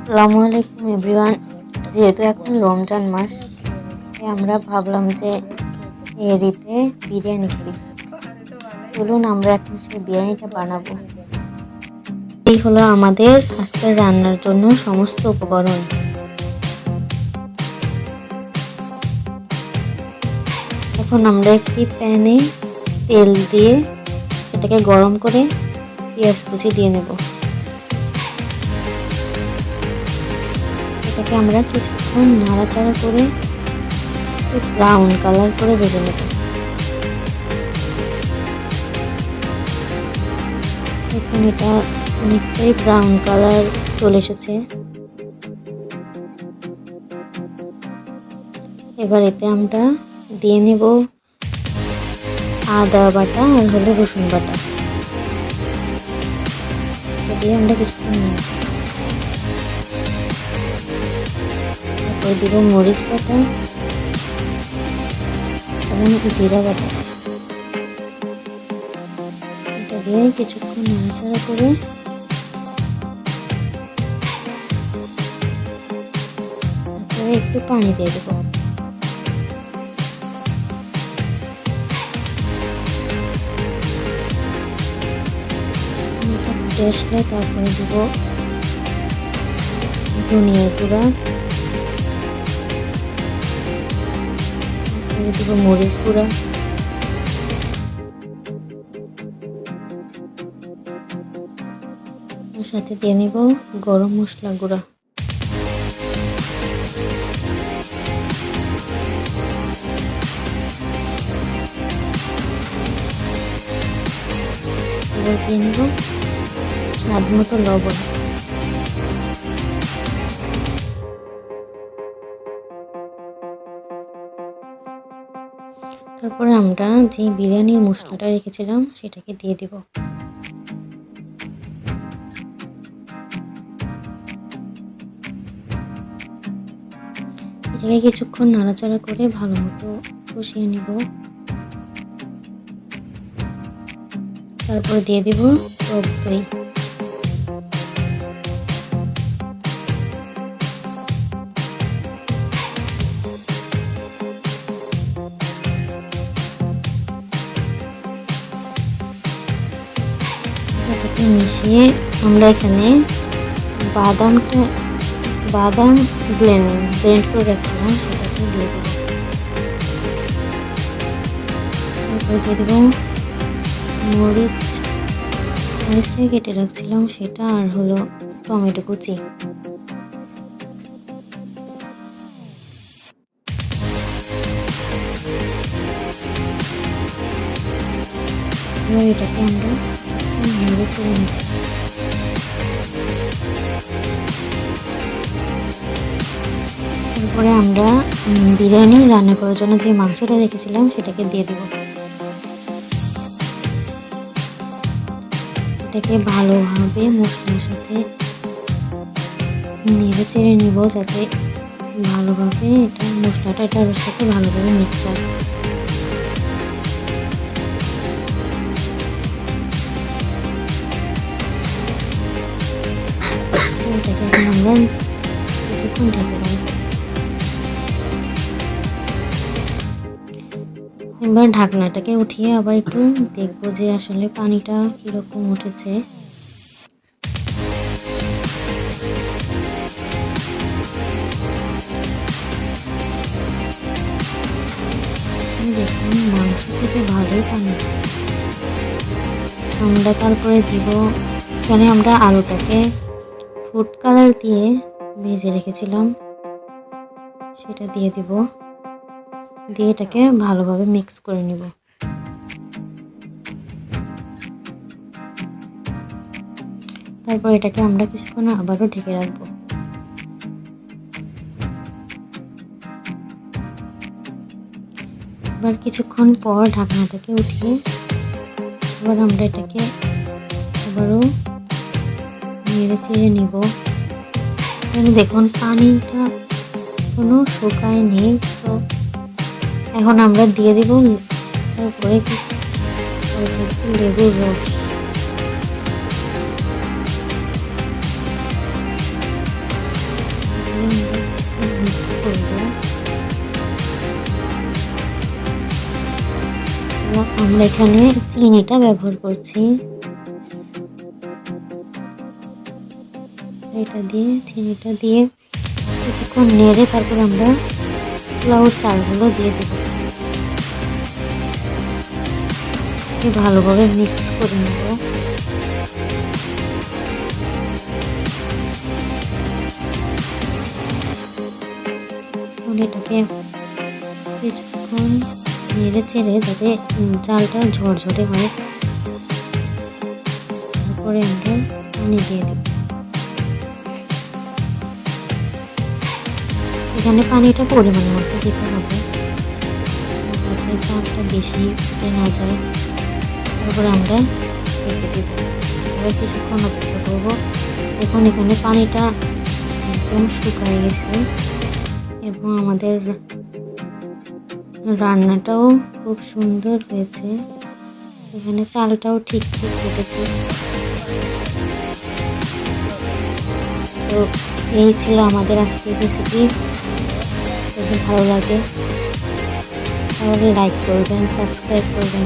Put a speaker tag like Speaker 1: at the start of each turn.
Speaker 1: আসসালামু আলাইকুম এভরিওয়ান। যেহেতু এখন রমজান মাস, তাই আমরা ভাবলাম যে এরিতে বিরিয়ানি করি। চলুন আমরা এখন সেই বিরিয়ানিটা বানাবো। এই হলো আমাদের আজকের রান্নার জন্য সমস্ত উপকরণ। এখন আমরা একটি প্যানে তেল দিয়ে সেটাকে গরম করে পেঁয়াজ কুচি দিয়ে নেব। এটাকে আমরা কিছুক্ষণ নাড়াচাড়া করে ব্রাউন কালার করে ভেজে নেব। এখন এটা অনেকটাই ব্রাউন কালার চলে এসেছে। এবার এতে আমরা দিয়ে নেব আদা বাটা আর হলো রসুন বাটা। দিয়ে আমরা কিছুক্ষণ তারপর দিব মরিচ বাটা এবং জিরা বাটা। এটা দিয়ে কিছুক্ষণ নাড়াচাড়া করে তারপরে একটু পানি দিয়ে দেব। ফুটে আসলে তারপরে দেব ধনিয়া গুঁড়া, তারপরে দেব মরিচ গুঁড়া, ওর সাথে দিয়ে নেব গরম মশলা গুঁড়া। এবার দিয়ে নেব স্বাদ মতো লবণ। তারপরে আমরা যে বিরিয়ানির মশলাটা রেখেছিলাম সেটাকে দিয়ে দিব। এটাকে কিছুক্ষণ নাড়াচাড়া করে ভালো মতো কষিয়ে নিব। তারপর দিয়ে দিব টক দই। এটাকে মিশিয়ে আমরা এখানে বাদাম ব্লেন্ড করে রাখছিলাম সেটাকে দিয়ে দেব। তারপরে দিয়ে দেব মরিচটাকে কেটে রাখছিলাম সেটা, আর হলো টমেটো কুচি। এবার এটাকে আমরা নেড়ে করে নিচ্ছি। তারপরে আমরা বিরিয়ানি রান্না করার জন্য যে মাংসটা রেখেছিলাম সেটাকে দিয়ে দেব। এটাকে ভালোভাবে মশলার সাথে নেড়ে চেড়ে নিব যাতে ভালোভাবে মশলাটা এটার সাথে ভালোভাবে মিক্স হয়। এটাকে এখন আমরা কিছুক্ষণ ঢেকে রাখবো। এবার ঢাকনাটাকে উঠিয়ে আবার একটু দেখবো যে আসলে পানিটা কিরকম উঠেছে। দেখুন মাংস থেকে ভালোই পানি উঠেছে। আমরা তারপরে দিব, এখানে আমরা আলুটাকে ফুড কালার দিয়ে ভেজে রেখেছিলাম সেটা দিয়ে দিব। দিয়ে এটাকে ভালোভাবে মিক্স করে নিব। তারপর এটাকে আমরা কিছুক্ষণ আবারও ঢেকে রাখবো। এবার কিছুক্ষণ পর ঢাকনাটাকে উঠিয়ে এবার আমরা এটাকে আবারও নেড়ে চেড়ে নিব। এখানে দেখুন পানিটা কোনো শুকায় নেই। তো এখন আমরা দিয়ে দেব তারপরে লেবুর রস। আমরা এখানে চিনিটা ব্যবহার করছি। এটা দিয়ে চিনিটা দিয়ে কিছুক্ষণ নেড়ে তারপর আমরা পোলাওর চালগুলো দিয়ে দেব। ভালোভাবে মিক্স করে নেব। এটাকে কিছুক্ষণ নেড়ে চেড়ে যাতে চালটা ঝরঝরে হয়, তারপরে আমরা পানি দিয়ে দেব। এখানে পানিটা পরিমাণ মতো দিতে হবে যাতে চালটা বেশি ফুটে না যায়। তারপরে আমরা রেখে দেব। এবার কিছুক্ষণ অপেক্ষা করবো। এখন এখানে পানিটা একদম শুকিয়ে গেছে এবং আমাদের রান্নাটাও খুব সুন্দর হয়েছে। এখানে চালটাও ঠিক ফুটেছে। তো এই ছিল আমাদের আজকের রেসিপি। যদি ভালো লাগে তাহলে লাইক করবেন, সাবস্ক্রাইব করবেন।